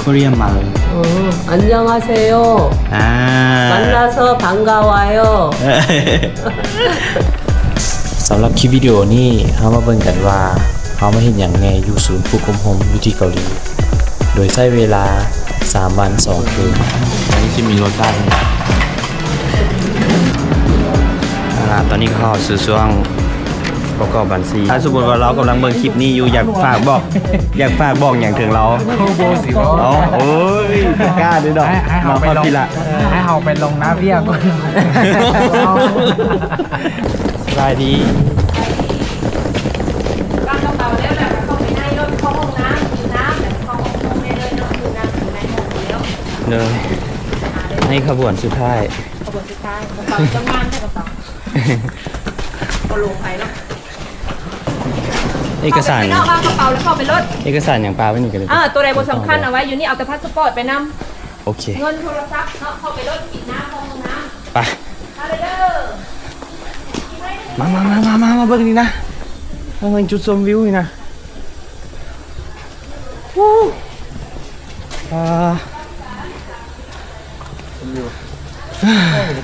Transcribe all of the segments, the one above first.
Korean 말로. 안녕하세요. 아. 만나서 반가워요. สำหรับคลิปวิดีโอนี้เรามาเบิ่งกันว่าเรามาเห็นอย่างแน่อยู่ศูนย์ฝึกอบรมอยู่ที่เกาหลีโดยใช้เวลา3 วัน 2 คืนอันนี้ที่มีรสชาติตอนนี้เข้าสู่ช่วงประกอบบัญชีถ้าสมมติว่าเรากำลังเบิ่งคลิปนี้อยู่อยากฝากบอกอย่างถึงเราเอาโอ้ยกล้าด้วยดอกให้เราไปลงให้เราไปลงน้ำเบี้ยก่อนสบายดีกระเป๋าแล้วแบบเข้าไปในรถเข้าห้องน้ำคือน้ำแบบเข้าห้องในเลยเนาะคือน้ำอยู่ในห้องแล้วเดินให้ขบวนสุดท้ายกระเป๋าสุดท้ายกระเป๋าจะงานแค่กระเป๋าก็ลงไปแล้วเอกสารนอกกระเป๋าแล้วเข้าไปรถเอกสารอย่างปลาไว้นี่กันเลยตัวใดบทสำคัญเอาไว้อยู่นี่เอาแต่พาสปอร์ตไปนำโอเคเงินโทรศัพท์เนาะเข้าไปรถกินน้ำห้องน้ำไปมาเลยเด้อมาเบิ่งนี่นะมาเบิ่งจุดชมวิวนี่นะ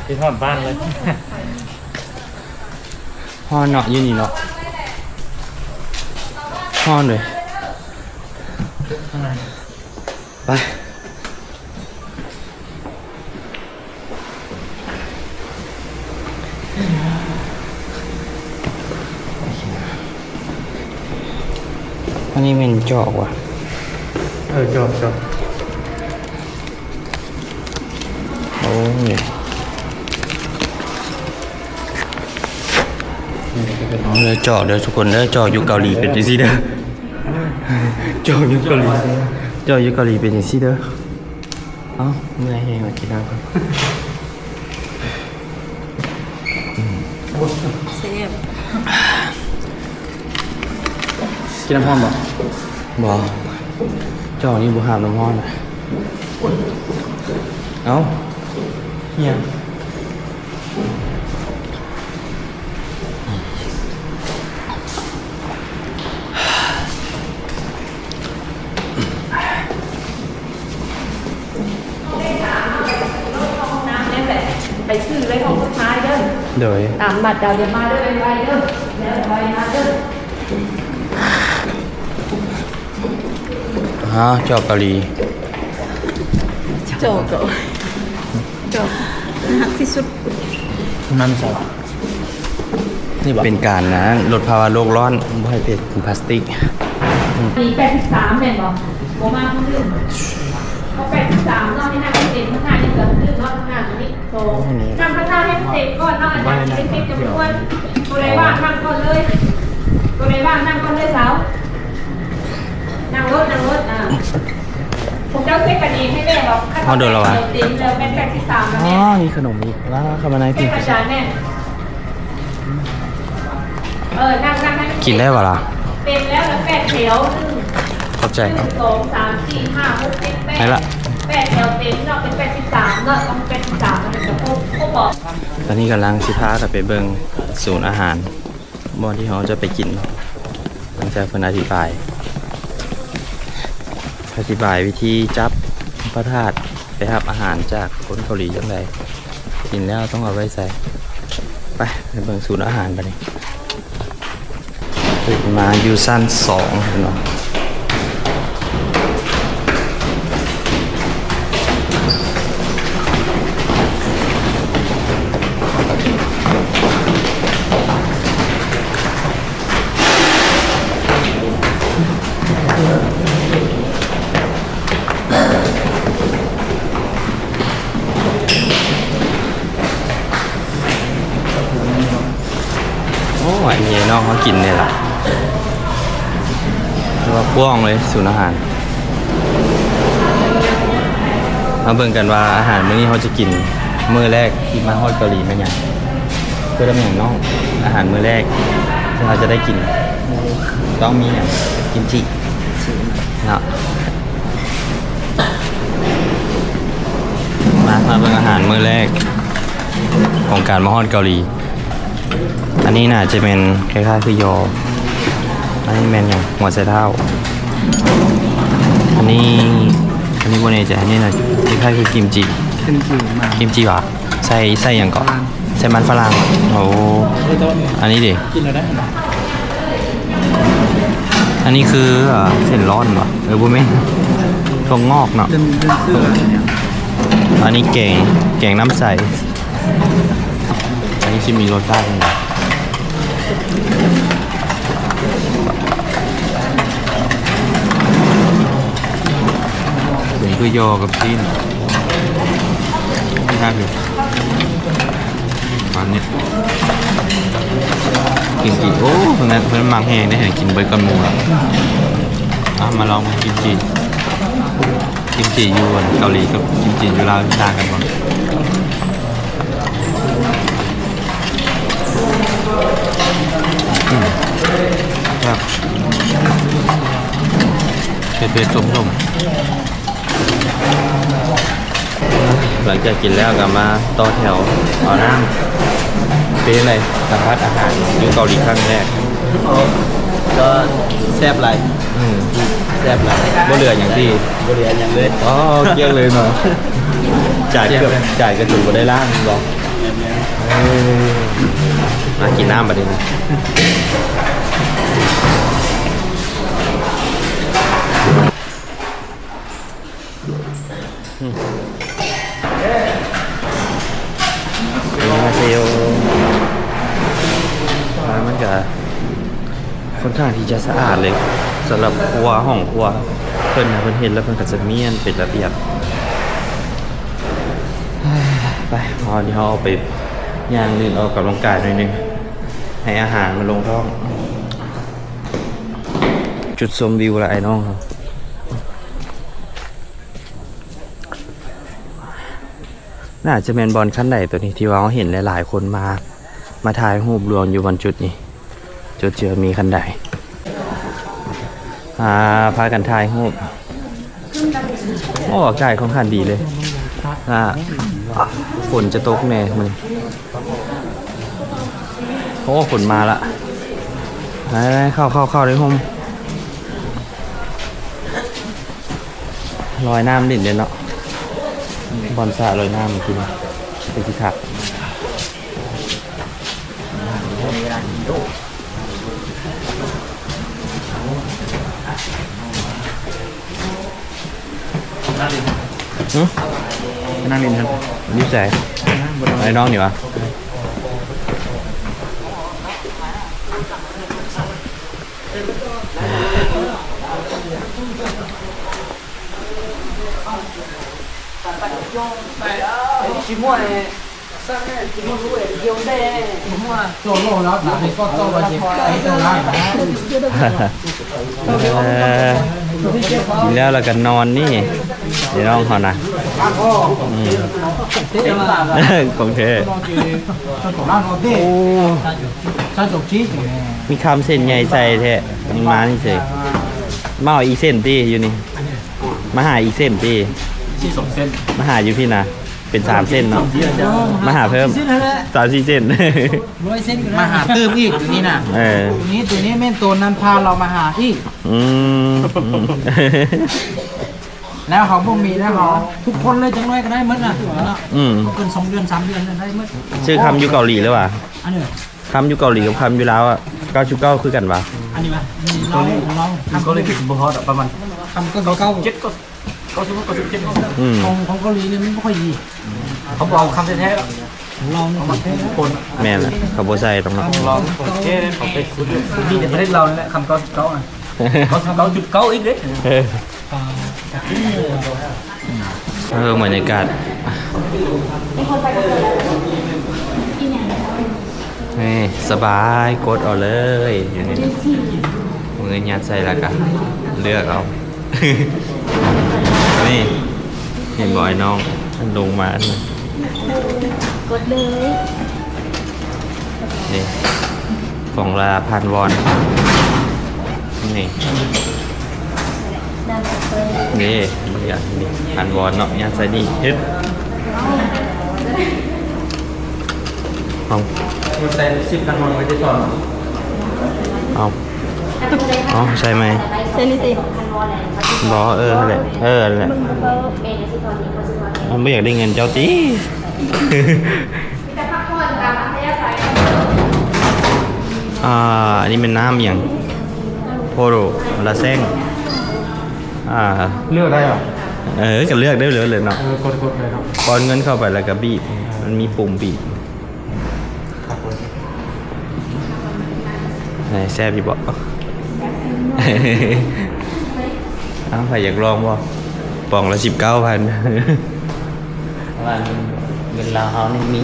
กินหอมบ้านเลยฮอนเนาะอยู่นี่เนาะฮอนเลยไปอันนี้เป็นจอกว่ะจบโอ้ยเลยจอกเด้อทุกคนเด้อจอกอยู่เกาหลีเป็นจังซี่เด้อจอกอยู่เกาหลีเป็นจังซี่เด้อเอ้าเมื่อยแฮงมากินน้ำก่อนกินน้ำพร้อมบ่จอกนี่บ่หามน้ำร้อนเอ้าเฮียไปซื้อเลยห้องสุดท้ายเด้อโดยตามบัตรดาวเดียวมาเด้อไปเด้อแล้วไปมาเด้อจอกเกาหลีจอกหักที่สุดนั่นสินี่เป็นการนะลดภาวะโลกร้อนบ่ให้เป็นพลาสติกปี83แม่นบ่บ่มาคนอื่นเขา83เนาะที่หน้าเต็มข้างหน้านี่เกือบลื่นเนาะข้างหน้าตรงนี้โตนำข้างหน้าให้เต็มก่อนเนาะอาจารย์เต็มจำนวนตัวใดว่างนั่งก่อนเลยตัวใดว่างนั่งก่อนเลยสาวนั่งรถผมจะเซ็กกันเองให้แม่บอกอ๋อเดี๋ยวเราวะเต็มแล้วเป็น83แล้วแม่มีขนมอีกแล้วเข้ามาในพี่อาจารย์แม่นั่งให้กินได้ป่ะล่ะเต็มแล้ว8แถวขอบใจครับ1 2 3 4 5 6 7 8ไหนล่ะ8แถวเต็มเนาะเป็น83เนาะต้อง83มันจะครบบอกตอนนี้กำลังสิพากันไปเบิ่งศูนย์อาหารบ่ที่เขาจะไปกินหลังจากเพิ่นอธิบายวิธีจับพระธาตุไปรับอาหารจากคนเกาหลีจังไดกินแล้วต้องเอาไว้ใส่ไปเบิ่งศูนย์อาหารบัดนี้ขึ้นมาอยู่ชั้น2เนาะอันนี้น้องเขากินเนี่ยแหละเรียกว่ากว้างเลยศูนย์อาหารมาเบิ่งกันว่าอาหารมื้อนี้เขาจะกินมื้อแรกที่มาฮอดเกาหลีเป็นอย่างเพื่อทำอย่างน้องอาหารมื้อแรกที่เราจะได้กินต้องมีอย่างกิมจิเนาะมาเบิ่งอาหารมื้อแรกของการมาฮอดเกาหลีอันนี้น่าจะเป็นคล้ายๆคือยออันนี้แมนอย่างหัวไชเท้าอันนี้ อันนี้บนเอจะอันนี้นะที่ค่ายคือกิมจิ ขึ้นสูงมา กิมจิเหรอใส่อย่างก่อนใส่มันฝรั่งโอ้อันนี้ดิ กินแล้วได้ อันนี้คือเส้นร้อนเหรอบุ้มถั่วงอกเนาะ เดินเสื้อเนี่ย อันนี้แกงน้ำใสอันนี้จะมีรสชาติยังไงเป็นคือยอกับซีนไม่น่าคืออันนี้กินโอ้เพื่อนมังแห้งได้เห็นกินเบอร์กันหมูแล้วมาลองกิมจิยูนเกาหลีกับกิมจิยูลาวต่างกันบ้างครับเผ็ดๆส้มๆหลังจากกินแล้วก็มาต่อแถวเอาน้ำเป็นอะไรสัมผัสอาหารอยู่เกาหลีครั้งแรก ก็แซ่บไร แซ่บแล้วบ่เหลืออย่างที่ บริเวณยังเลย อ๋อเกลี้ยงเลยเนาะจ่ายกระจุกบ่ได้ล่างบอกมากินน้ำประเด็นนะมาเซลมันก็ค่อนข้างที่จะสะอาดเลยสำหรับครัวห้องครัวเพิ่นเห็นแล้วเพิ่นก็จะเมียนเป็นระเบียบไปพอที่เขาเอาไปย่างลื่นเอากับร่างกายหน่อยนึงให้อาหารมันลงท้องจุดชมวิวละไอ้น้องครับน่าจะเป็นบอลขั้นใดตัวนี้ที่ว่าเขาเห็นหลายๆคนมาถ่ายรูปรวมอยู่บนจุดนี้จุดเจอมีคันใดพากันถ่ายรูปโอ้อากาศค่อนข้างดีเลยฝนจะตกแน่มึงโอ้ฝนมาละเข้าเลยผมลอยน้ำดิ่นเลยเนาะบอลสระลอยน้ำเมื่อกี้ไปที่ขับนั่งเรียนครับ นี่ใส่ไอ้น้องนี่วะกินแล้วเราก็นอนนี่เดี๋ยวน้องเขานะของเธอมีคำเส้นใหญ่ใส่แท้มันมานี่เฉยมาเอาอีเส้นตีอยู่นี่มาหาอีเส้นตีมาหาอยู่พี่นะเป็น3เส้นเนาะมาหาเพิ่ม3-4เส้นมาหาตื้มอีกตัวนี้น่ะตัวนี้แม่นตัวนั้นพาเรามาหาอีกแล้วเขาบ่มีแล้วเขาทุกคนเลยจังน้อยก็ได้หมดน่ะเกิน2 เดือน 3 เดือนได้หมด ชื่อคำอยู่เกาหลีหรือเปล่า อันนี้ คำอยู่เกาหลีกับคำอยู่ลาวอ่ะ9.9คือกันปะ อันนี้ป่ะเราทำเกาหลีบ่ฮอดประมาณทำก็เก่า7ก็ของเกาหลีเนี่ยมันไม่ค่อยดีเขาบอกคำแท้ๆแล้วลองคน แม่นแหละเขาโบใส่ตรงนั้น ลองเท่เขาไปที่ประเทศเราเนี่ยคำเก่าเขาทำ9.9อีกเด้บรรยากาศนี่สบายกดเอาเลยมือยัดใส่แล้วกันเลือกเอา นี่เห็นบ่อยน้องลงมากดเลยนี่ของละ1,000 วอนนี่นี่บางอย่างนี่1,000 วอนเนาะยัดใส่นี่ฮึดเอาใส่10 วอนไว้จะสอนเอาใช่ไหมเซนิติ บอนั่นแหละนั่นแหละมันไม่อยากได้เงินเจ้าตี จะพักผ่อนตามอัธยาศัย อันนี้เป็นน้ำอย่างโพโรลาเซ้งเลือกได้เหรอ ก็เลือกได้เลยเนาะ กดเลยครับ ปอนเงินเข้าไปแล้วก็บีบมันมีปุ่มบีบไหนแซ่บอยู่บ่ อ้าวใครอยากลองบ่ป่องละ19,000 ว่าเงินเราเขานี่มี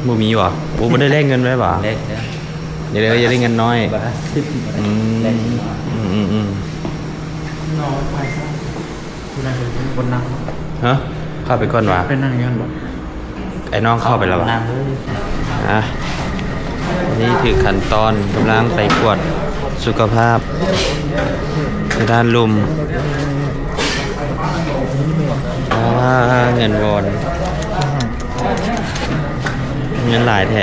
บ่มีบ่โอ้บ่ได้แลกเงินไว้บ่ เล็ก อย่าได้เงินน้อย บาท10 อืม นอนไปซะคุณนายเป็นคนนั่ง ฮะเข้าไปก่อนวะ เป็นนั่งยันบ่ ไอ้น้องเข้าไปแล้ววะ น้ำเลย นี่คือขั้นตอนกำลังไปกวดสุขภาพในด้านลุมเงินวอนเงินหลายแท้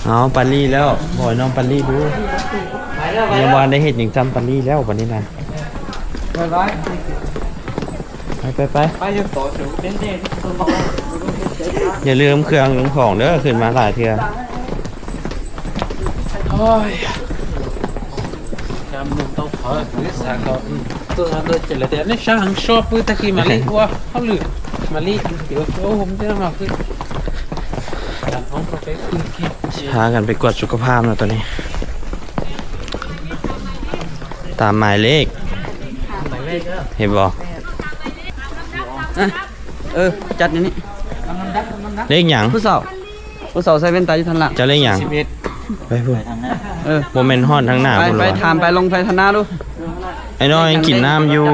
เอาปัลลี่แล้วบ่อยน้องปัลลี่ดูยังวันได้เห็นอย่างจำปัลลี่แล้ววันนี้นะไปอย่าลืมเครื่องลืมของเด้อขึ้นมาหลายเทื่อ ต้องขอสาเขาตัวเราเจริญแต่เนี่ยช่างชอบตะกี้มาลีว่าเขาลืมมาลีเดี๋ยวโอ้ผมจะมาคือห้องกาแฟคือคิด พากันไปกวดสุขภาพนะตอนนี้ ตามหมายเลขเห็นบ่ จัดอย่างนี้ เลขหยัง ผู้สาวใส่แว่นตาอยู่ทันหลัง จะเลขหยังไปพูดโมเมนต์ฮอดทั้งหน้าพูด ไป เลย ถามไปลงไปทนาดู ไอ้น้อยยังกินน้ำอยู่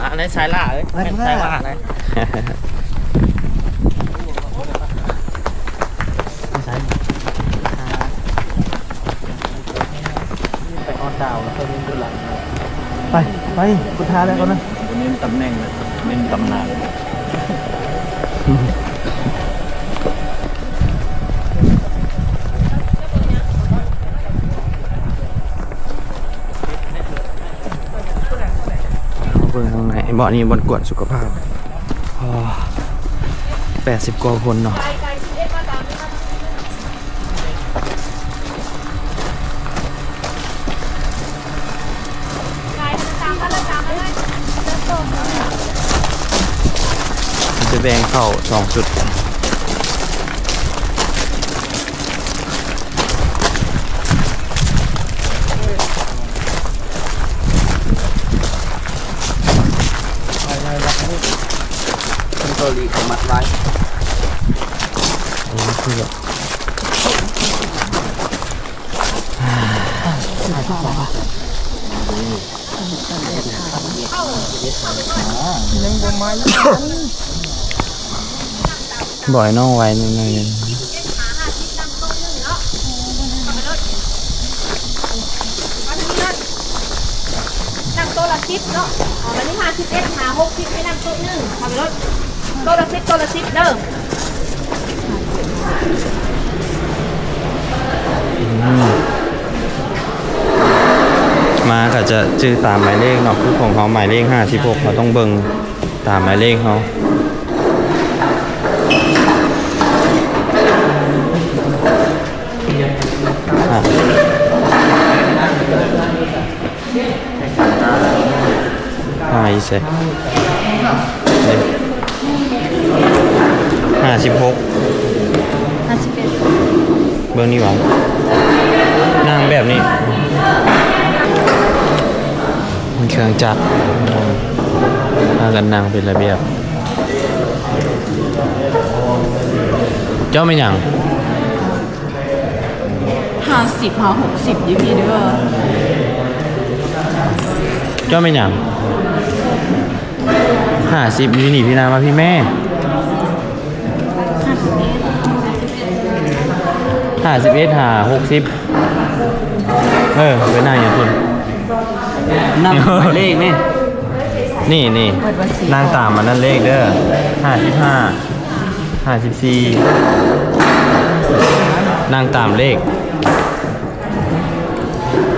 อันนี้สายล่าเลยสายล่าเลยไปออนดาวแล้วก็มีหลัง ไปพุทธาแล้วก่อนนะ เน้นตำแหน่งเลยเน้นตำนาน เบิ่งทางไหนบ่อนี้บนกวดสุขภาพ80 กว่าคนเนาะจะแบ่งเข้า2จุดเป็นตัวลีของมัดไว้ บ่อยน้องไว้นิดนึง นั่งโต๊ะละ10เนาะวันนี้51 60ให้นั่งโต๊ะ1ทำรถโต๊ะละ10เด้อ มาก็จะจื้อตามหมายเลขเนาะคือของเขาหมายเลข56เขาต้องเบิ่งตามหมายเลขเขาอีเซ่56เบิ่งนี่หว่านั่งแบบนี้เครื่องจักรพากันนั่งเป็นระเบียบเจ้าไม่หยัง 50 60อยู่พี่เด้อ เจ้าไม่หยัง50นี่นี่พี่นามาพี่แม่ 51 60ไปนั่งอย่างคุณ นับหมายเลขนี่ นี่นั่งตามมันนั่นเลขเด้อ55 54นั่งตามเลข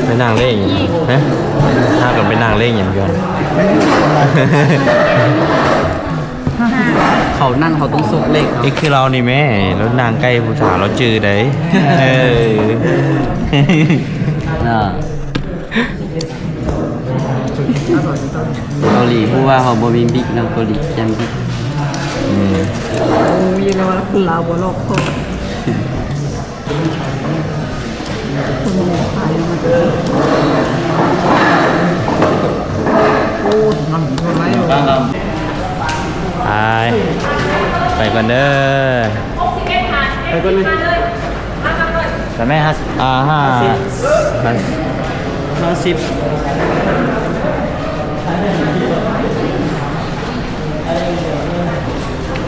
ไปนั่งเลขอย่างนี้นะถ้าเกิดไปนั่งเลขอย่างเดียว เขานั่งเขาต้องสุกเลข อีกคือเรานี่แม่แล้วนางใกล้ผู้สาวเราจือได้เออ เกาหลีพูดว่าเขาบ่มีบิ๊กนะเกาหลีแจมบิ๊ก มีแล้วว่าคือเราบ่โลกโคตรไปก่อนเด้อ ไปก่อนเลย แต่แม่50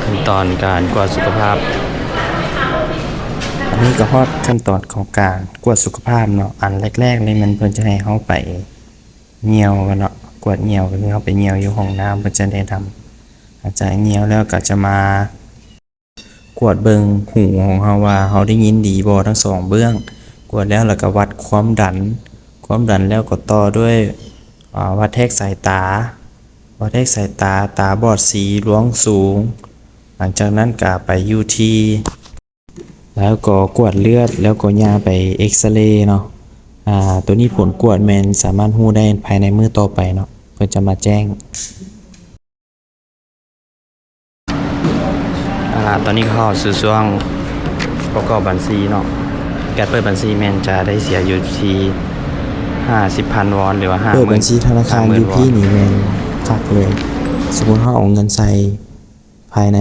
ขั้นตอนการกวดสุขภาพ อันนี้ก็ฮอดขั้นตอนของการกวดสุขภาพเนาะ อันแรกๆเลยมันเพิ่นจะให้เฮาไปเหยี่ยวกันเนาะ กวดเหยี่ยวก็คือเฮาไปเหยี่ยวอยู่ห้องน้ำเพิ่นจะได้ทำอาจจะเหยี่ยวแล้วก็จะมากวดเบิ่งหูของเฮาว่าเฮาได้ยินดีบ่ทั้งสองเบื้อง กวดแล้วก็วัดความดันแล้วก็ต่อด้วยวัดแทกสายตา ตาบอดสีหลวงสูง หลังจากนั้นก็ไปยูทีแล้วก็กวดเลือดแล้วก็ยาไปเอ็กซเรย์เนาะตัวนี้ผลกวดแมนสามารถรู้ได้ภายในมื้อต่อไปเนาะเพื่อจะมาแจ้งตอนนี้เข้าสู่ช่วงประกอบบัญชีเนาะการเปิดบัญชีแมนจะได้เสียอยู่ที่50,000 วอนหรือว่า50,000 เปิดบัญชีธนาคารยูพีนี่แม่นคักเลย สมมุติเฮาเอาเงินใส่ภายใน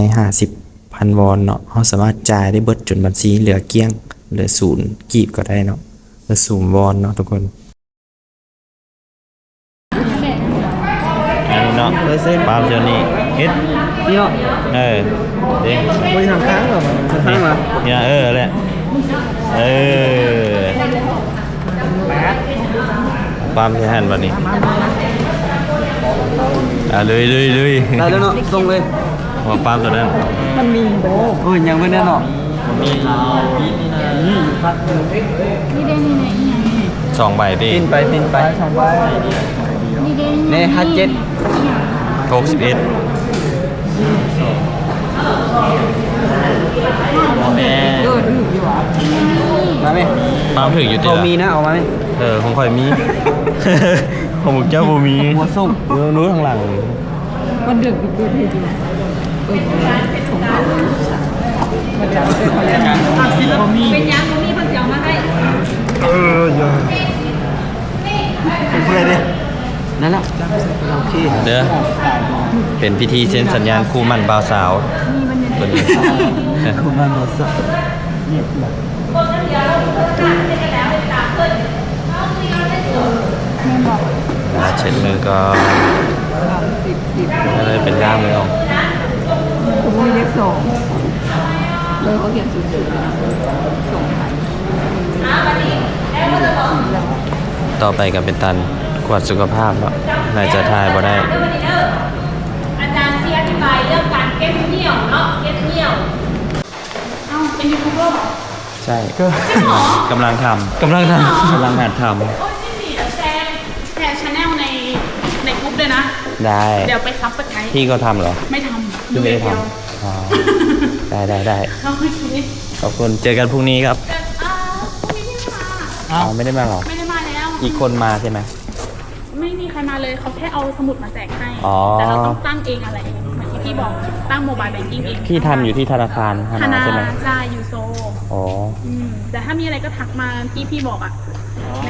50,000 วอนเนาะเฮาสามารถจ่ายได้เบิดจนบัญชีเหลือเกลี้ยงเหลือ0กีบก็ได้เนาะเหลือ0 วอนเนาะทุกคนอันนี้เนาะปาล์มเจอนี่เฮ็ด นี่เนาะ เออดิ บ่ทางค้างหรอค้างเหรอ เนี่ยแหละปาล์มจะหันวันนี้เลย ได้แล้วเนาะส่งเลย หัวปาล์มตัวนั้น โอ้ยยังไม่ได้เนาะมีพัก 2 ใบดิ ปินไป2ใบนี่57 61แม่ มาไหม ปาล์มถึงอยู่ดี เขา ละ มีนะเอามาไหม ของข่อยมี ของมึงเจ้าบูมี หัวส้ม นู้นข้างหลัง มันเดือดเดือดอยู่มันจะเป็นคนละอย่าง เป็นยังมีคนเสียวมาให้ นั่นแหละโอเค เด้อเป็นพิธีเซ็นสัญญาณคู่หมั่นบ่าวสาวตัวนี้ คุณมันบ่สัก เช็ดมือก่อนอะไรเป็นย่ามมือออก ผมมีเลข2เลยเขาเขียน0ๆนะ2,000 ต่อไปก็เป็นตันกวดสุขภาพแล้วน่าจะทายบ่ได้ อาจารย์เสียอธิบายเรื่องการเก็บเหนี่ยวเนาะเก็บเหนี่ยวเอ้าเป็นยูทูบเบอร์เหรอ ใช่กำลังหัดท โอ้ยนี่นี่เดี๋ยวแชร์ชาแนลในกลุ่มด้วยนะ ำได้ เดี๋ยวไปซับสไครต์ พี่ก็ทำเหรอ ไม่ทำ คือไม่ได้ เยว ทำอ๋อได้ เขาไม่คิด ขอบคุณเจอกันพรุ่งนี้ครับ แต่พรุ่งนี้ไม่มา อ๋อไม่ได้มาหรอ ไม่ได้มาแล้ว อีกคนมาใช่ไหม ไม่มีใครมาเลยเขาแค่เอาสมุดมาแจกให้ อ๋อ แต่เราต้องตั้งเองอะไรเองเหมือนที่พี่บอกตั้งโมบายแบงกิ้งเอง พี่ทำอยู่ที่ธนาคาร ธนา ใช่ไหม ใช่ยูโซ อ๋อ แต่ถ้ามีอะไรก็ทักมาที่พี่บอกอ่ะใ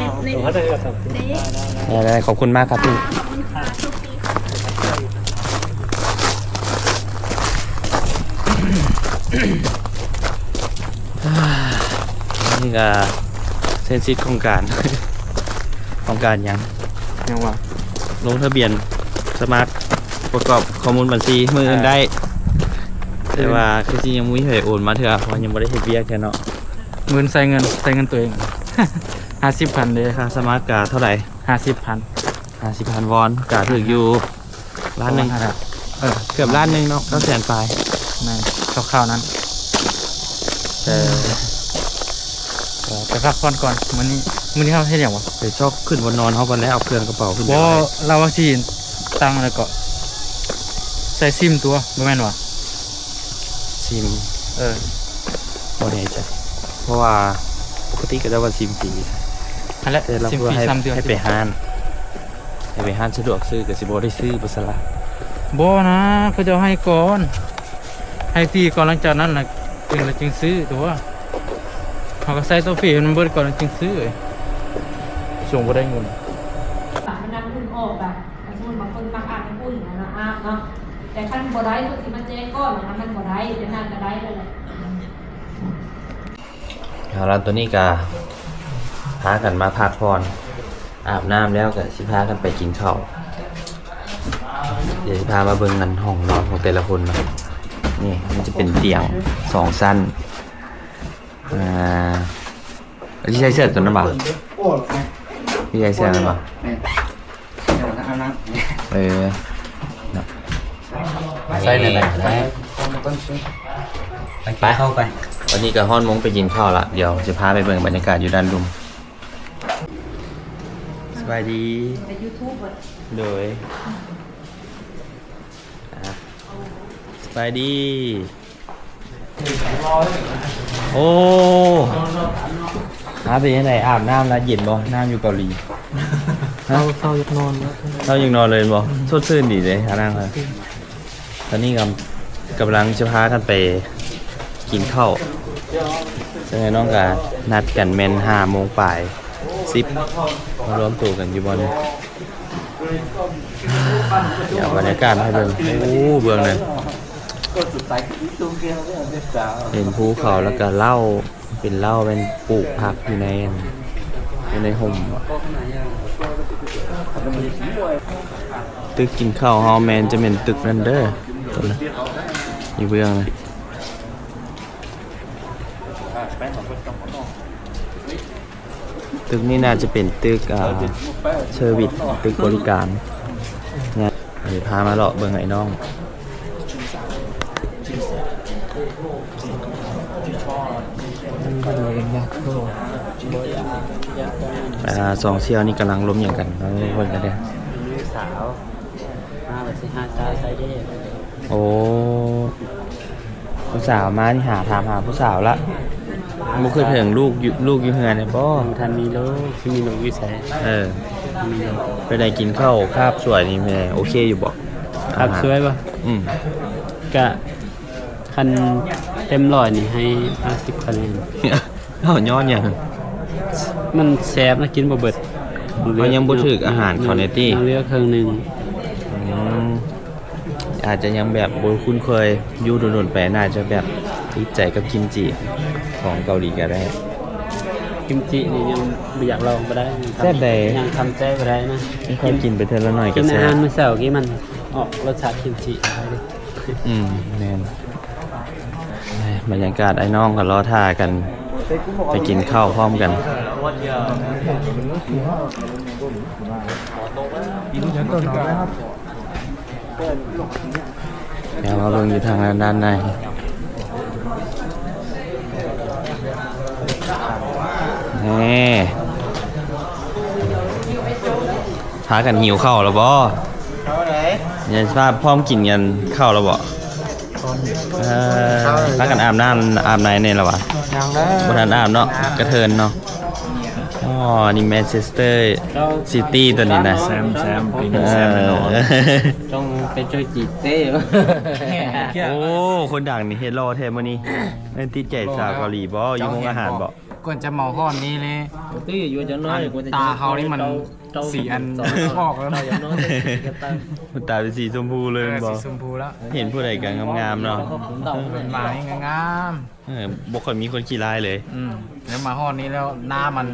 น ได้ขอบคุณมากครับพี่ ขอบคุณค่ะโชคดีค่ะ นี่ก็เส้นซิดของการ ของการยังวะลงทะเบียนสมัครประกอบข้อมูลบัญชีมืออื่นได้ แต่ว่าคือจริงยังมุ้ยเหยโอนมาเถอะเพราะยังไม่ได้เฮ็ดเวียกแค่เนาะ เงินใส่เงินตัวเอง 50,000เลย ค่าสมาร์ทกาเท่าไหร่ 50,000 50,000 วอนกาถึกอยู่ล้านหนึ่ง เกือบล้านหนึ่งเนาะ900,000 ปลาย นั่นคร่าวๆนั้นแต่ไปพักผ่อนก่อนมื้อนี้เขาเฮ็ดหยังวะ ไปชอบขึ้นบนนอนเขากันแล้วเอาเครื่องกระเป๋าขึ้นไป บ่ ไว้ เราว่าสิตั้งแล้วก็ใส่ซิมตัวบ่แม่นวะ ซิม บ่แน่ใจเพราะว่าปกติก็จะว่าซิมฟรี นั่นแหละ แต่เรา ซิม เพื่อ ฟรี ให้ 3เดือน ให้ไปห้านสะดวกซื้อกับสิบ่ได้ซื้อบุษละ บ่นะเขาจะให้ก่อนให้ฟรีก่อนหลังจากนั้นน่ะจึงซื้อตัวเขาก็ใส่ตัวฟรีให้มันเบิดก่อนแล้วจึงซื้อส่งบ่ได้เงิน มันนั่งอุ่นออกแบบสมมติบางคนบางอาจจะอุ่นนะอาบเนาะแต่ขั้นบ่ได้ตัวที่มันแจ้งก้อนนะมันบ่ได้จะนั่นก็ได้เลยแหละ เอาละตัวนี้ก็พากันมาพักผ่อนอาบน้ำแล้วก็สิพากันไปกินข้าวเดี๋ยวสิพามาเบิ่งกันห้องนอนของแต่ละคนเนาะนี่มันจะเป็นเตียง2 สั้นที่ใช้เสื้อตัวนั้นบ่ที่ใช้เสื้อนั้นบ่ใส่ไหนไปเข้าไปวันนี้ก็ฮ้อนมงไปกินข้าวละเดี๋ยวจะพาไปเบิ่งบรรยากาศอยู่ด้านลุมสบายดี ใน YouTube เบิด โดยสบายดีโอ้เป็นยังไงอาบน้ำแล้วเย็นบ่น้ำอยู่เกาหลีเศร้าอยากนอนเศร้าอยากนอนเลยบ่สดชื่นดีเลยหานั่งเลยตอนนี้กำลังจะพากันไปกินข้าวซึ่งไอ้น้องก็นัดกันแม่น5 โมงปลาย10มารวมตัวกันอยู่บนเดี๋ยวบรรยากาศให้เบิ่งโอ้เบิ่งเลยเห็นภูเขาแล้วก็เหล้าเป็นปลูกผักอยู่ในห่มตึกกินข้าวฮอลแมนจะเป็นตึกนั่นเด้อตัวละอยู่เบื้องเลยตึกนี้น่าจะเป็นตึกเซอร์วิสตึกบริการเนี่ยเดี๋ยวพามาเลาะเบิ่งไอ้น้องสองเซี่ยวนี่กำลังล้มอย่างกันแล้วคนกันเนี่ยสาวโอ้ผู้สาวมานี่ถามหาผู้สาวละมุกเคยเถิงลูกอยู่เฮือนเนี่ยบ่ ทันมีลูกที่มีลูกวิสัย ไปได้กินข้าวคาบสวยนี่แม่โอเคอยู่บ่ ครับสวยป่ะกะคันเต็ม100นี่ให้50คะแนน เอาย้อนอย่าง มันแซ่บนะกินบ่เบิด มันยังบ่ถึกอาหารคอนเนตี้ เลือกเครื่องนึง อาจจะยังแบบบ่คุ้นเคยอยู่โดนๆไปน่าจะแบบติดใจกับกิมจิของเกาหลีก็ได้ กิมจินี่ยังบ่อยากลองบ่ได้ แซ่บใด ยังทำแซ่บบ่ได้นะ ค่อยกินไปเทื่อละหน่อยก็ กิน แซ่ อาหาร บ มื้อเช้ากี้มันออกรสชาติกิมจิได้เลย แม่นบรรยากาศไอ้น้องก็รอท่ากันไปกินข้าวพร้อมกันเดี๋ยวมาเบิ่งอยู่ทางด้านในนี่พากันหิวข้าวแล้วบ่ยังพาพร้อมกินกันข้าวแล้วบ่พากันอาบน้ำอาบในเนี่ยหรอวะบ่ทันอาบเนาะกระเทินเนาะอ๋อนี่แมนเชสเตอร์ซิตี้ตัวนี้นะแซมปีนี้แซมแน่นอน ต้องไปช่วยจีเต้ โอ้คนดังนี่เฮดรอแท้มื้อนี้เล่นติดใจสาวเกาหลีบ่อยู่โรงอาหารบ่ ก่อนจะเมาห้อนนี้เลย ตื้ออยู่จังน้อยกว่าจะ ตาเขานี่มันสีอันพอกแล้วเนาะ มันตาเป็นสีชมพูเลยบ่ สีชมพูแล้ว เห็นผู้ใดก็งามๆเนาะ มานี่งาม บ่ค่อยมีคนขี้ร้ายเลย แล้วมาห้อนนี้แล้วหน้ามัน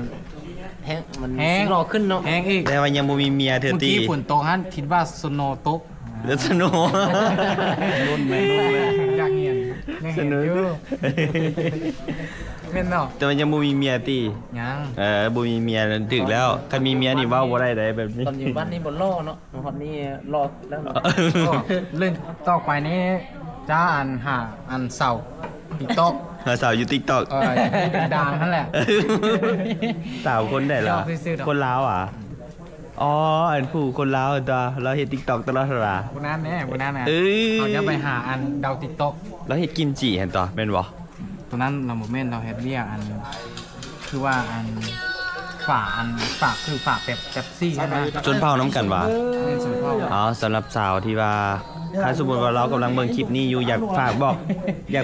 แห้งมัน แห้ง รอขึ้นเนาะ แห้งอีก แต่ว่ายังบ่มีเมียเธอ เมื่อ ตี กี้ฝนตกฮะคิดว่าสโนตก เลือดสนุก รุ่นไหมอยากเงียนยังเห็นอยู่ เป็นเนาะ แต่มันยังบ่มีเมียติ ยัง บ่มีเมียถึกแล้วคันมีเมียนี่เว้าบ่ได้ได้แบบนี้ ตอนอยู่บ้านนี่บ่ล่อเนาะตอนนี้ล่อแล้วเนาะ เล่นต่อไปนี้จ้าอันเสาติ๊กต็อก หาสาวอยู่ TikTok ดังนั่นแหละ สาวคนไหนล่ะ ยอกซื่อๆดอก คนลาวอ่ะอ๋ออันผู้คนลาวตัวเราเฮ็ด TikTok ตลอดเวลา บุนั้นแน่บุนั้นนะ เอ้ย เขาจะไปหาอันดาวติ๊กต็อก เราเฮ็ดกิมจิเห็นต่อแม่นบ่ ตัวนั้นเราโมเมนต์เราเฮ็ดเรียกอันคือว่าอันฝากคือฝากแบบซี่ใช่ไหม จนเผาน้ำกันว่ะ เป็นสุนทร อ๋อสำหรับสาวที่ว่าถ้าสมมุติว่าเรากำลังเบิ่งคลิปนี้อยู่อยากฝากบอกอ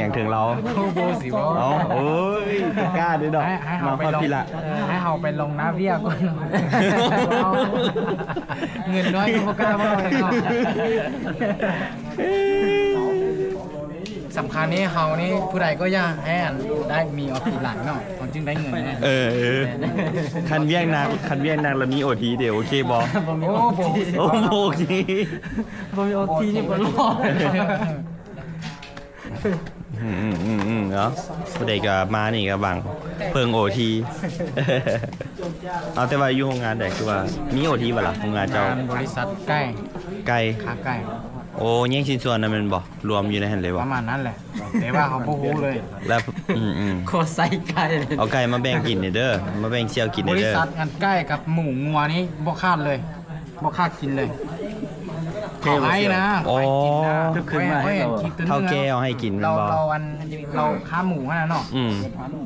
ย่างถึงเรา โคโบสิวะ อ๋อโอ้ยกล้าด้วยดอก ให้เขาไป มา ลง พี่ละ ให้เขาไปลงน้าเบี้ยก่อน เงินน้อยก็บ่กล้ามาเลยเนาะสำคัญนี้เขานี่ผู้ใดก็อยากให้อันได้มีออทีหลังเนาะเขาจึงได้เงินแน่ เออคันเวียงนางแล้วมีโอทีเดี๋ยวโอเคบ่ โอ้โห โอ้โหที บ่มีออทีนี่บ่รอด เนาะผู้ใดก็มานี่ก็บังเพิ่งโอที เอาแต่ว่าอยู่โรงงานใดคือว่ามีโอทีบ่ล่ะโรงงานเจ้า งานบริษัทใกล้ ไกล ค้าใกล้ โอ้แย่งชิ้นส่วนนั้นแมันบ่รวมอยู่ในหั่นเลย ป บ่ ระมาณนั้นแหละแต่ว่าเขาบ่ฮู้เลย แล้วโคใส่ไก่เลย เอาไก่มาแบ่งกินนี่เด้อมาแบ่งเชี่ยวกิน บ นี่ ริ เด้อ ษัทงานใกล้กับหมูงัวนี่บ่คาดเลยบ่คาดกินเลยเขาให้นะ อ๋อ เขาให้กินนะ เท่าแก่เอาให้กินแม่นบ่ เราค้าหมูนะเนาะ อืม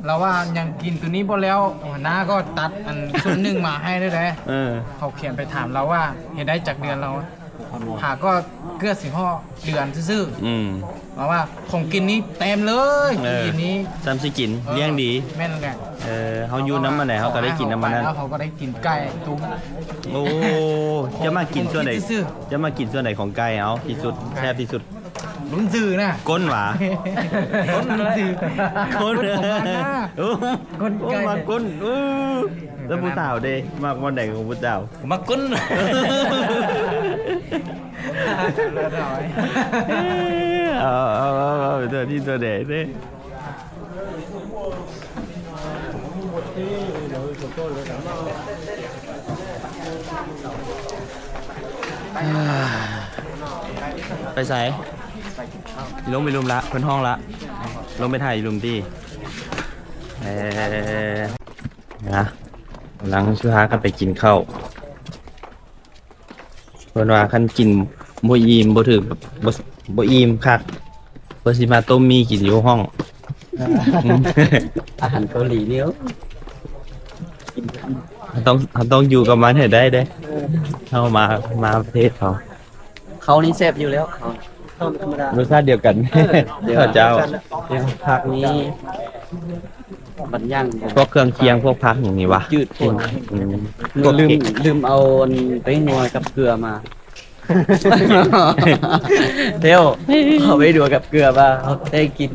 เราว่ายังกินตัวนี้บ่แล้วหัวหน้าก็ตัดอันส่วนหนึ่งมาให้ด้วยเลย เออ เขาเขียนไปถามเราว่าเห็นได้จากเดือนเราหาก็เกื้อสิห่อเดือนซื่อ อืม ๆมาว่าของกินนี้เต็มเลย เออ กินนี้ ซ้ำสิกินเลี้ยงดี แม่นแหละ เฮาอยู่น้ำมันไหนเฮาก็ได้กินน้ำมันนั้น แล้วเขาก็ได้กินไก่ตุ้ม โอ้จะมากินส่วนไหน ซื่อ จะมากินส่วนไหนของไก่เอาที่สุดแซ่บที่สุด ลุ้นซื่อนะ ก้นหวา ก้นลุ้นซื่อ ก้น ของมันนะ โอ้ ก้นไก่ โอ้มาก้นแล้วผู้สาวเด้มากวันไหนของผู้สาว มากุ้น เอาตัวที่ตัวเด็กเด้ไปใส่ลงไปลุมละเพิ่นห้องละลงไปถ่ายลุมที่นะกำลังชื่อฮากันไปกินข้าวเพิ่นว่าคันกินบ่อิ่มบ่ถึกบ่อิ่มคักเพิ่นสิมาต้มมีกินอยู่ห้อง อาหารเกาหลีเนี่ย ต้องอยู่กับมันให้ได้เด้เข้ามาประเทศเขา เขานี่แซ่บอยู่แล้วเขาธรรมดาร สชาติเดียวกัน เดี๋ยว เจ้า เดี๋ยวผักนี้บันย่าง พวกเครื่องเคียงพวกพักอย่างนี้วะ ยืดคน อืม ลืมเอาไปนัวกับเกลือมา เที่ยวเขาไปดูกับเกลือมาเขาได้กิ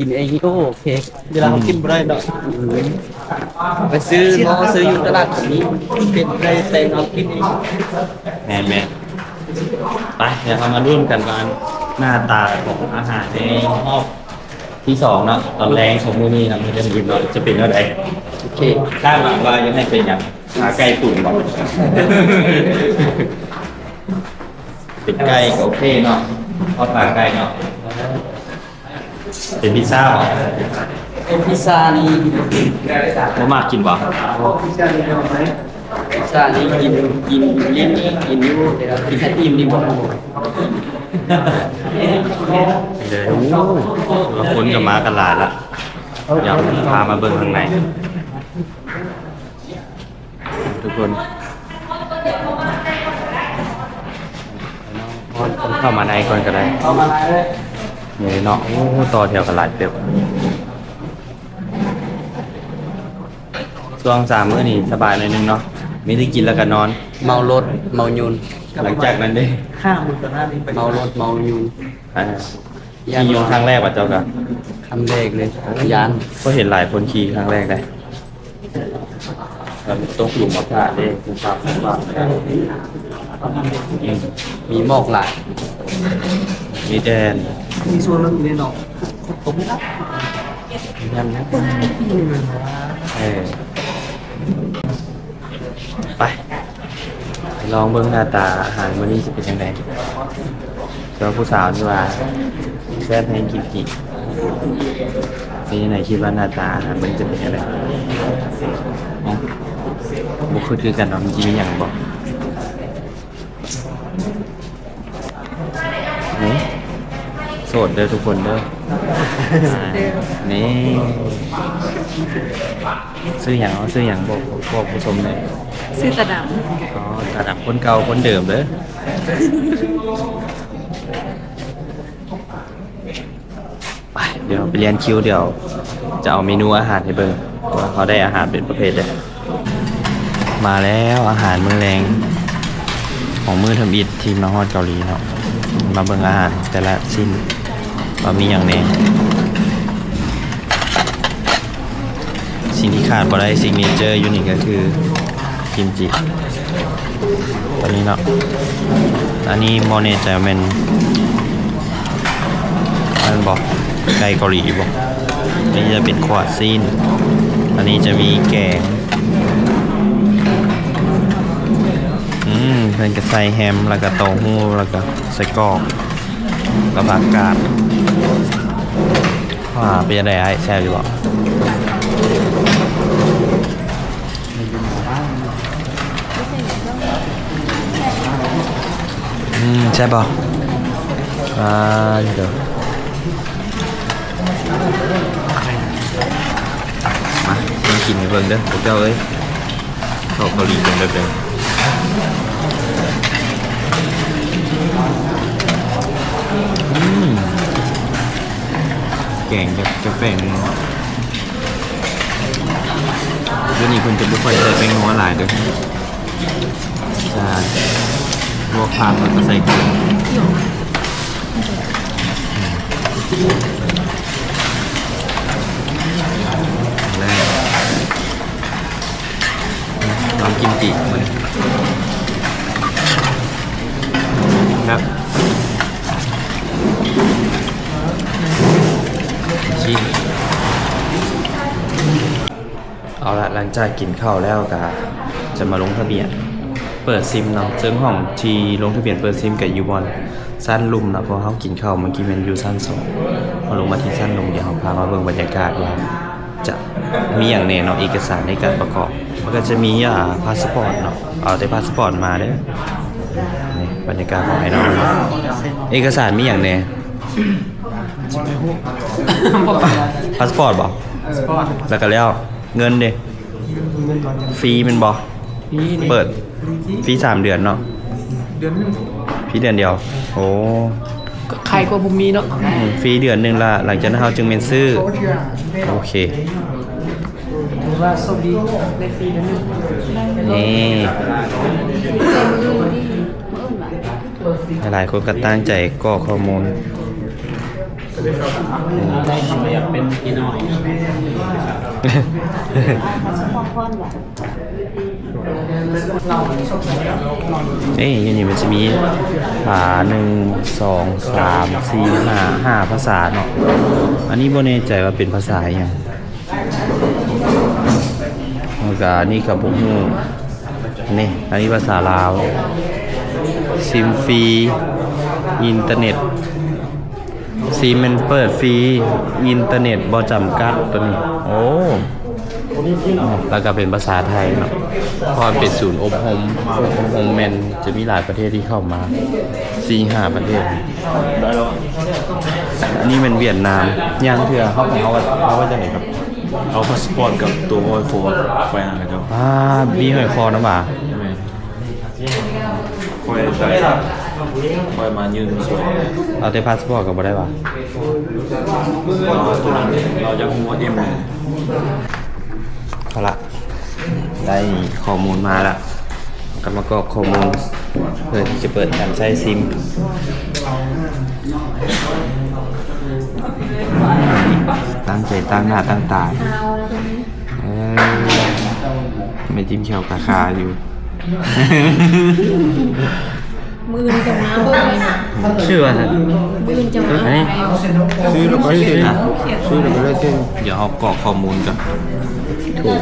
นเองก็โอเคเวลาเขากินไม่ได้เนาะไปซื้ออยู่ตลาดนี้เป็นได้เต็งเอากินเอง แม่ไปเดี๋ยวเรามาร่วมกันว่าหน้าตาของอาหารในรอบที่สองเนาะตอนแรงของมื้อนี้นะมื้อเดือนอื่นเนาะจะเป็นอะไร โอเค คาดหวังว่าจะให้เป็นอย่างขาไก่ตุ๋นบอกเป็นไก่ก็โอเคเนาะทอดขาไก่เนาะเป็นพิซซ่าเหรอ เป็นพิซซ่านี่ บ่มากกินบ่ พิซซ่านี่กินลิ้นนี่กินอยู่แต่เรากินแค่อิ่มนี่บ่ เลยโอ้แล้วคนก็มากันหลายละเดี๋ยวพามาเบิ่งข้างในทุกคนเข้ามาในก่อนก็ได้ เอามาเลย นี่เนาะโอ้ต่อแถวกันหลายเต็มช่วง3 มื้อนี่สบายหน่อยนึงเนาะมีที่กินแล้วก็นอน เมารถเมายุน หลังจากนั้นเด้ เมารถเมายุน ขี่อยู่ครั้งแรกว่าเจ้าก็ คำแรกเลยยาน ก็เห็นหลายคนขี่ครั้งแรกได้แล้วตกหลุมอากาศเด้คุณภาพมาก มีหมอกหลาย มีแดน มีส่วนนึงในหนอง ยันนะเออไปลองเบิ่งหน้าตาอาหารมื้อนี้สิเป็นยังไงเจ้าผู้สาวนี่ว่าแซ่บให้กินกี่เป็นยังไงคิดว่าหน้าตาอาหารมันจะเป็นยังไงอ๋อบุคือกันเนาะมันจะมีอย่างบอกนี่โสดเด้อทุกคนเด้อนี่ซื้ออย่างบอกผู้ชมเลย ซื้อตะด อ๋อระดับคนเก่าคนเดิมเด้อไปเดี๋ยวไปเรียนคิวเดี๋ยวจะเอาเมนูอาหารให้เบิ่งว่าเขาได้อาหารเป็นประเภทใดมาแล้วอาหารมื้อแรงของมื้อทำอิฐทีมมาฮอดเกาหลีเนาะมาเบิ่งอาหารแต่ละชิ้นว่ามีอย่างแน่สิ่งที่ขาดบ่ได้ซิกเนเจอร์อยู่นี่ก็คือกิมจิตอนนี้เนาะอันนี้โมเนจะเป็นมันบอกไก่เกาหลีบอกนี่จะเป็นขวาซีนอันนี้จะมีแกงเพิ่นก็ใส่แฮมแล้วก็เต้าหู้แล้วก็ใส่กรอกแล้วผักกาดเป็นยังไงไอ้แซ่บอยู่บ่ใช่ป่ะเดี๋ยวมากินให้เบิ่งเด้อพวกเจ้าเอ้ยเขาเกาหลีเป็นแบบเดิมแกงกับแป้งนัวเดี๋ยวนี้คุณจะไม่ค่อยใส่แป้งนัวหลายเด้อใช่ลวกผักแล้วก็ใส่เกลือแรกลองกิมจิมันครับชิมเอาละหลังจากกินข้าวแล้วก็จะมาลงทะเบียนเปิดซิมเนาะซึ่งห้องที่ลงทะเบียนเปิดซิมกับยูบอลสั้นลุมนะเพราะเขากินข้าวเมื่อกี้มันอยู่สั้นสองพอลงมาที่สั้นลุมเดี๋ยวเขาพามาเบิ่งบรรยากาศว่าจะมีอย่างแน่เนาะเอกสารในการประกอบมันก็จะมีพาสปอร์ตเนาะเอาแต่พาสปอร์ตมาเด้อนี่บรรยากาศของไอ้น้องเอกสารมีอย่างแน่พาสปอร์ตบ่แล้วก็แล้วเงินเด้ฟรีมันบ่เปิดฟรี3 เดือนเนาะฟรีเดือนเดียวโอ้ ใครก็ผมมีเนาะ ฟรีเดือนหนึ่งละหลังจากนั้นเราจึงเป็นซื้อโอเค ถือว่าโชคดีได้ฟรีแล้วนึง นี่หลายคนก็ตั้งใจกรอกข้อมูล ได้ทำอยากเป็นพี่น้อย นี่ยันนี่มันจะมี1 2 3 4 5 ภาษาเนาะอันนี้บ่แน่ใจว่าเป็นภาษาอย่างแล้วก็นี่กับผมนี่อันนี้ภาษาลาวซิมฟรีอินเทอร์เน็ตซิมมันเปิดฟรีอินเทอร์เน็ตบ่จำกัดตัวนี้โอ้แล้วก็เป็นภาษาไทยเนาะเพราะเป็นศูนย์อบรมแมนจะมีหลายประเทศที่เข้ามา 4-5 ประเทศอันนี้เป็นเวียดนามย่างเถื่อเขาว่าจะไหนครับ เอาพาสปอร์ตกับตัวโอยโฟนไปหาเจ้า มีหอยคอน้ำบ่า ใช่ไหมคอยใช้คอยมายืนสวย เอาแต่พาสปอร์ตก็บ่ได้ป่ะ ตัวนั้นเราจะหัวเอ็มเลย เอาละได้ข้อมูลมาละก็มากรอกข้อมูลเพื่อที่จะเปิดการใช้ซิมตั้งใจตั้งหน้าตั้งตาไม่จิ้มเขียวกะคาอยู่ มือนี่จะมาเอาไปนะ ชื่ออะไร มือจะมาเอาไป ชื่อแล้วก็ชื่อนะชื่อแล้วก็เลยชื่อเดี๋ยวเอากรอกข้อมูลก่อนถูก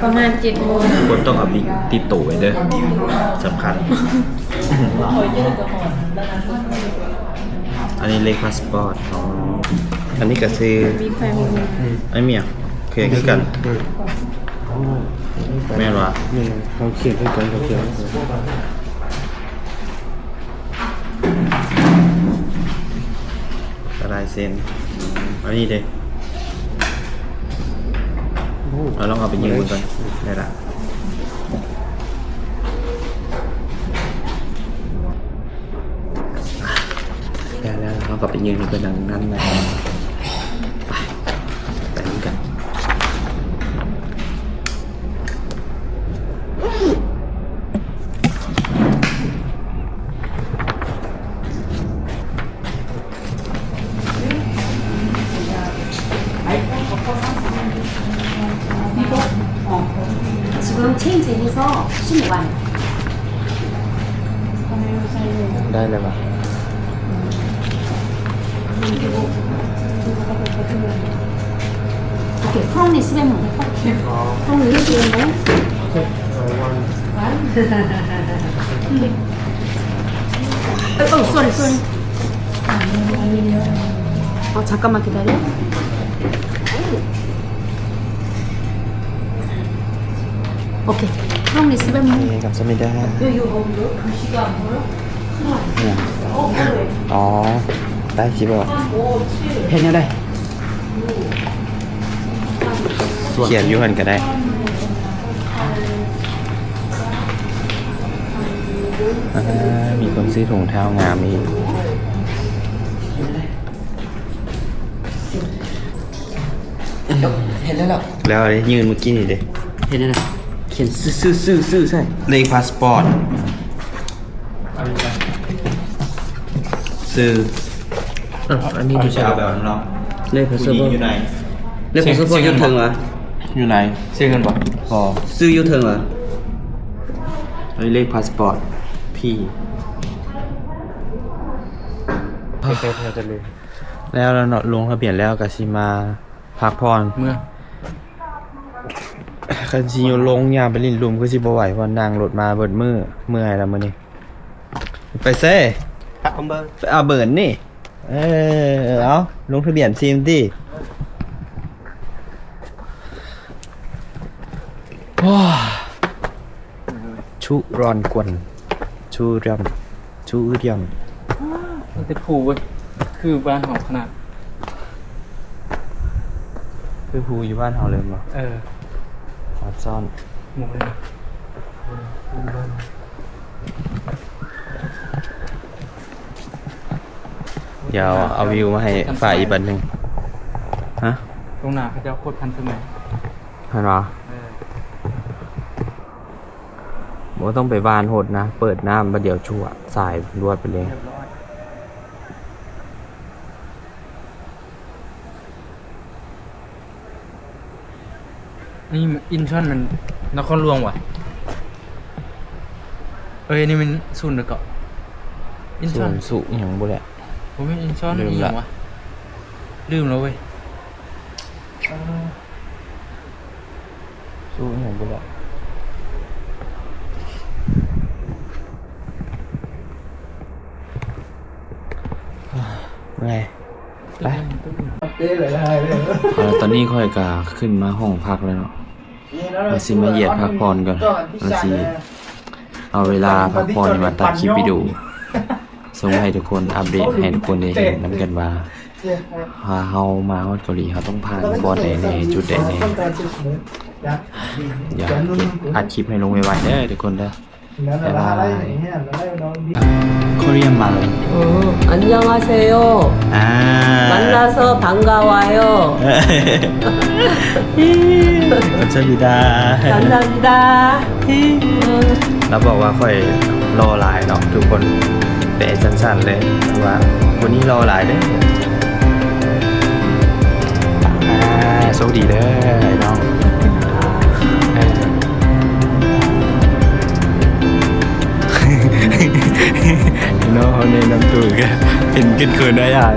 ประมาณ7 โมง คนต้องเอาบิ๊กติดตัวไว้เด้อสำคัญ อันนี้เลขพาสปอร์ตอันนี้ก็คือ มีแฟนมีเงิน ไอ้เมียเคยคือกันแม่นวะ นี่เขาเขียนให้กันเขาเขียน กระดาษเซ็นอันนี้เด้เราลองเอาไปยืมก่อนได้ละแล้วเราก็ไปยืนกันดังนั้นนะไปนี่กัน지금 체인지에서 16만 ได้เลยปะ 오케이 프롬리 10만 프롬리 해주는데 쏘리 잠깐만 기다려 오케이 프롬리 10만 นี่กับสมิดาเนี่ยอ๋อได้คิดว่าเห็นยังได้เขียนอยู่หันก็ได้มีคนซื้อถุงเท้างามอีกเห็นแล้วแล้วอะไรยืนเมื่อกี้นี่เด้เห็นแล้วเขียนซื้อใช่เลขพาสปอร์ตซื้ออันนี้ดูชาวแบบน้องเลขพาสปอร์ตอยู่ไหนเลขพาสปอร์ตอยู่ถึงวะอยู่ไหนซื้อกันบ่พอซื้ออยู่ถึงวะอันนี้เลขพาสปอร์ตพี่แล้วเราเนาะลงทะเบียนแล้วก็สิมาพักผ่อน เมื่อ คันสิอยู่ลงยามไปลิ้นลุมก็สิบ่ไหวเพราะนั่งรถมาเบิดมื้อเมื่อยแล้วมื้อนี้ไปเซ่ไปเอาเบิร์นนี่เอาลงทะเบียนซิมดิว้าชุรอนกวนชูเรียมมันติดผูเว้ยคือบ้านหอขนาด คือภูอยู่บ้านเฮาเลยบ่ ซับซ้อน หมดเลย เดี๋ยวเอาวิวมาให้ฝ่ายอีกบันหนึ่งฮะ ตรงหน้าเขาจะโคตรทันสมัย ฮันวะบอกต้องไปบานโหดนะ เปิดน้ำมาเดี๋ยวชั่วสายรวดไปเลย เรียบร้อยนี่อินชอนมันนครหลวงว่ะนี่มันศูนย์เด็กเกาะอินช ส่ อ วน นสุอย่างบุแหละ ผมไม่อินชอน ลืม อีก ละ วะลืมแล้วเว้ย สุอย่างบุแหละไงไปตอนนี้ค่อยกาขึ้นมาห้องพักแล้วเนาะมาสิมาเหยียดพักผ่อนก่อนมาสิเอาเวลาพักผ่อนมาตัดคลิปวิดีโอส่งให้ทุกคนอัปเดตให้ทุกคนได้เห็นน้ำกันว่าเฮามาฮอดเกาหลีเขาต้องผ่านบอดใดในจุดใดในอย่าอัดคลิปให้ลงไวๆเด้อทุกคนเด้อบ๊ายบายโคเรียนมาเลย 안녕하세요 만나서 반가워요 ขอบคุณดา 감사합니다 เราบอกว่าค่อยรอหลายเนาะทุกคนแต่สั้นๆเลยว่าวันนี้รอหลายเด้อโชคดีเด้อไอ้น้อง ขินได้ใหญ่